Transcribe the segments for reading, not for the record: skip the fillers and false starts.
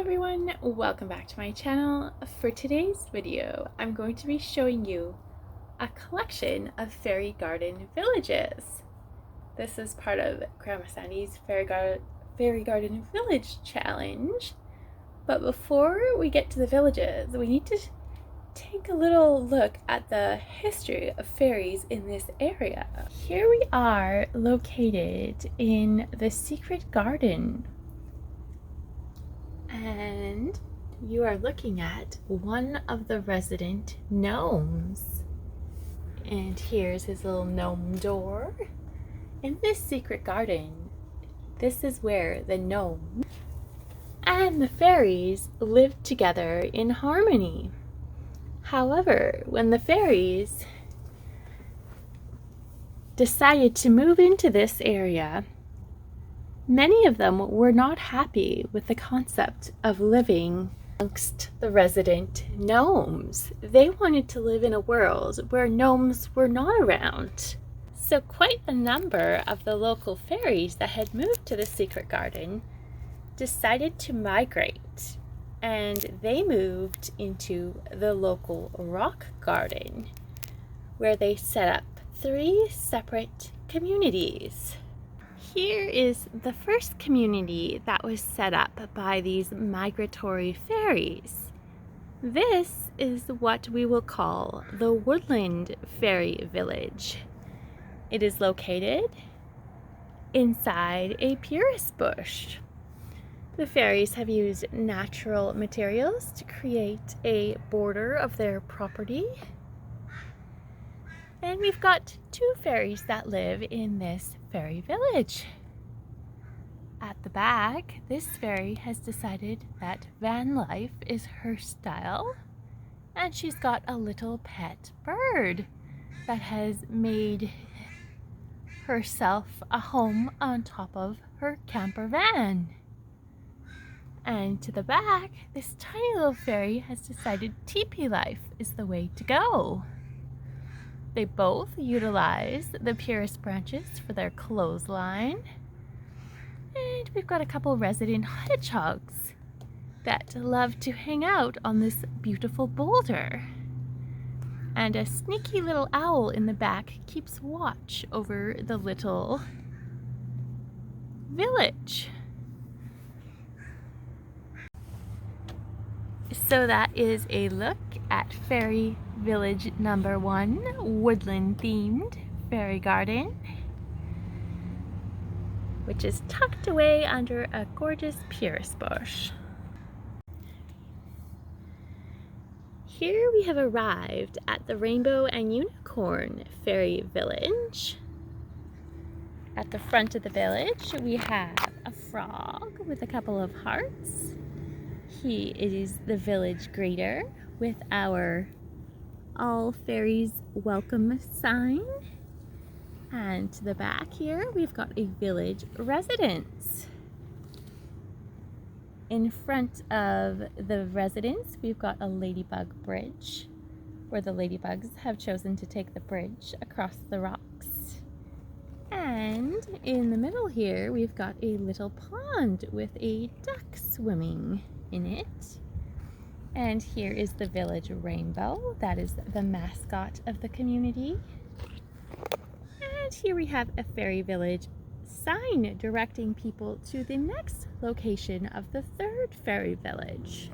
everyone, welcome back to my channel. For today's video, I'm going to be showing you a collection of fairy garden villages. This is part of Grandma Sandy's Fairy Garden Village Challenge. But before we get to the villages, we need to take a little look at the history of fairies in this area. Here we are located in the secret garden. And you are looking at one of the resident gnomes. And here's his little gnome door. In this secret garden, this is where the gnome and the fairies lived together in harmony. However, when the fairies decided to move into this area, many of them were not happy with the concept of living amongst the resident gnomes. They wanted to live in a world where gnomes were not around. So quite a number of the local fairies that had moved to the secret garden decided to migrate, and they moved into the local rock garden, where they set up 3 separate communities. Here is the first community that was set up by these migratory fairies. This is what we will call the Woodland Fairy Village. It is located inside a purus bush. The fairies have used natural materials to create a border of their property. And we've got 2 fairies that live in this fairy village. At the back, this fairy has decided that van life is her style, and she's got a little pet bird that has made herself a home on top of her camper van. And to the back, this tiny little fairy has decided teepee life is the way to go. They both utilize the purus branches for their clothesline. And we've got a couple resident hedgehogs that love to hang out on this beautiful boulder. And a sneaky little owl in the back keeps watch over the little village. So that is a look at Fairy Village number 1, Woodland themed fairy garden, which is tucked away under a gorgeous purus bush. Here we have arrived at the Rainbow and Unicorn Fairy Village. At the front of the village, we have a frog with a couple of hearts. He is the village greeter with our All Fairies Welcome sign. And to the back here, we've got a village residence. In front of the residence, we've got a ladybug bridge, where the ladybugs have chosen to take the bridge across the rocks. And in the middle here, we've got a little pond with a duck swimming in it. And here is the village rainbow. That is the mascot of the community. And here we have a fairy village sign directing people to the next location of the 3rd fairy village.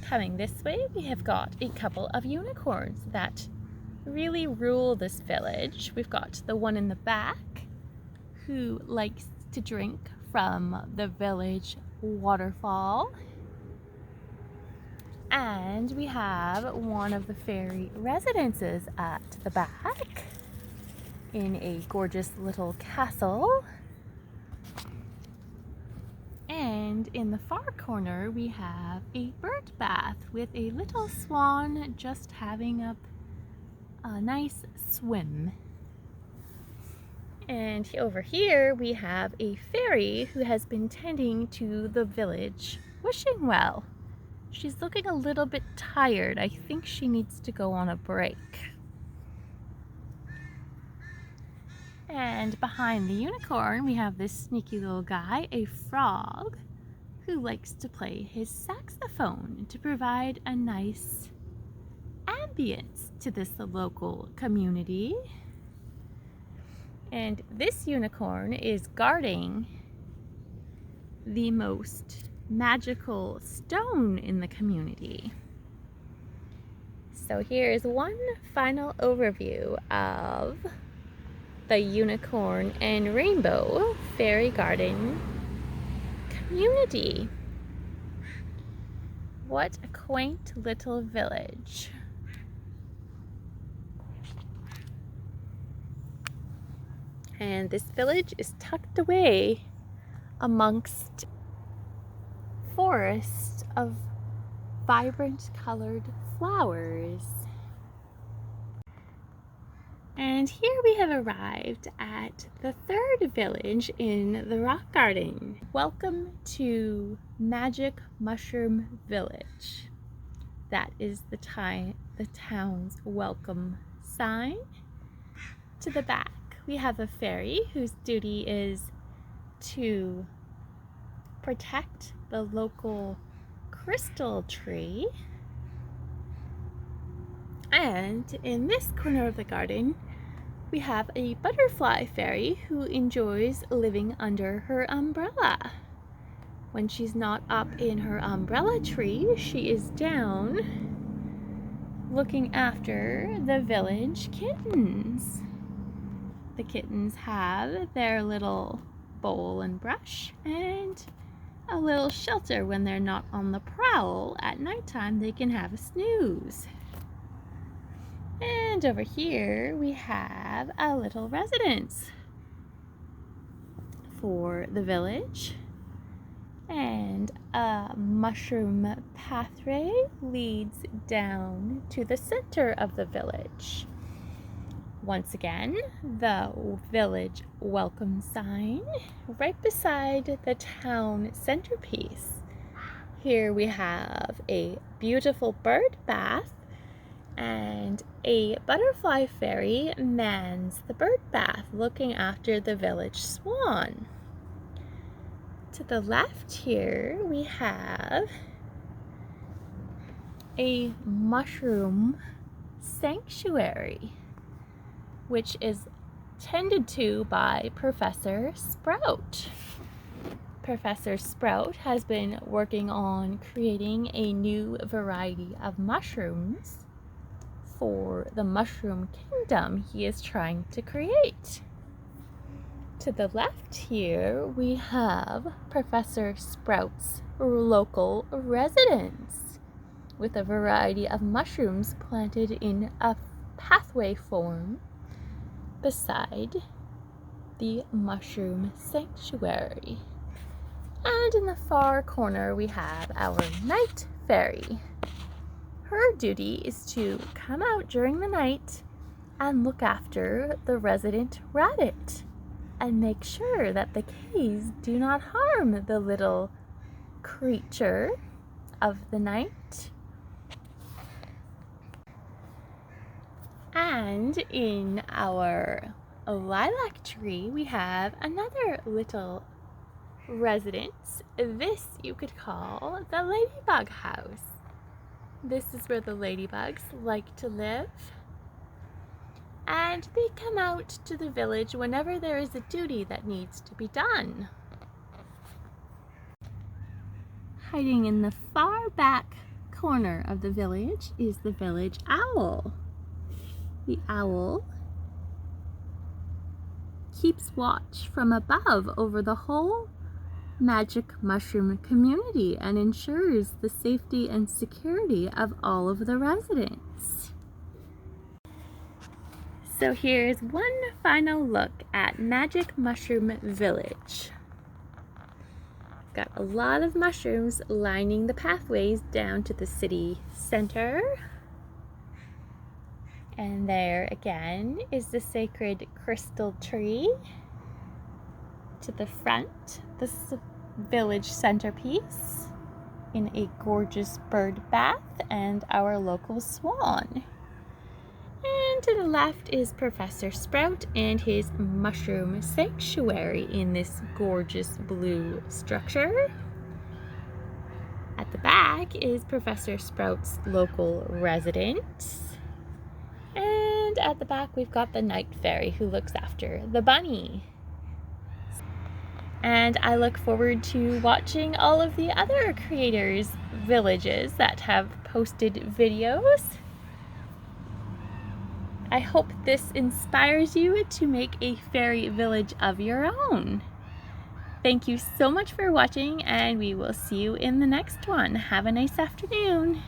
Coming this way, we have got a couple of unicorns that really rule this village. We've got the one in the back who likes to drink from the village waterfall. And we have one of the fairy residences at the back in a gorgeous little castle. And in the far corner, we have a bird bath with a little swan just having a nice swim. And over here, we have a fairy who has been tending to the village wishing well. She's looking a little bit tired. I think she needs to go on a break. And behind the unicorn, we have this sneaky little guy, a frog, who likes to play his saxophone to provide a nice ambience to this local community. And this unicorn is guarding the most magical stone in the community. So here's one final overview of the Unicorn and Rainbow Fairy Garden community. What a quaint little village. And this village is tucked away amongst forests of vibrant colored flowers. And here we have arrived at the third village in the rock garden. Welcome to Magic Mushroom Village. That is the town's welcome sign. To the back, we have a fairy whose duty is to protect the local crystal tree. And in this corner of the garden, we have a butterfly fairy who enjoys living under her umbrella. When she's not up in her umbrella tree, she is down looking after the village kittens. The kittens have their little bowl and brush and a little shelter when they're not on the prowl. At nighttime, they can have a snooze. And over here, we have a little residence for the village. And a mushroom pathway leads down to the center of the village. Once again, the village welcome sign right beside the town centerpiece. Here we have a beautiful bird bath, and a butterfly fairy mans the bird bath looking after the village swan. To the left here we have a mushroom sanctuary, which is tended to by Professor Sprout. Professor Sprout has been working on creating a new variety of mushrooms for the mushroom kingdom he is trying to create. To the left here, we have Professor Sprout's local residence with a variety of mushrooms planted in a pathway form beside the mushroom sanctuary. And in the far corner, we have our night fairy. Her duty is to come out during the night and look after the resident rabbit and make sure that the K's do not harm the little creature of the night. And in our lilac tree, we have another little residence. This you could call the ladybug house. This is where the ladybugs like to live. And they come out to the village whenever there is a duty that needs to be done. Hiding in the far back corner of the village is the village owl. The owl keeps watch from above over the whole magic mushroom community and ensures the safety and security of all of the residents. So here's one final look at Magic Mushroom Village. Got a lot of mushrooms lining the pathways down to the city center. And there again is the sacred crystal tree. To the front, the village centerpiece in a gorgeous bird bath and our local swan. And to the left is Professor Sprout and his mushroom sanctuary in this gorgeous blue structure. At the back is Professor Sprout's local residence. And at the back we've got the night fairy who looks after the bunny. And I look forward to watching all of the other creators' villages that have posted videos. I hope this inspires you to make a fairy village of your own. Thank you so much for watching, and we will see you in the next one. Have a nice afternoon.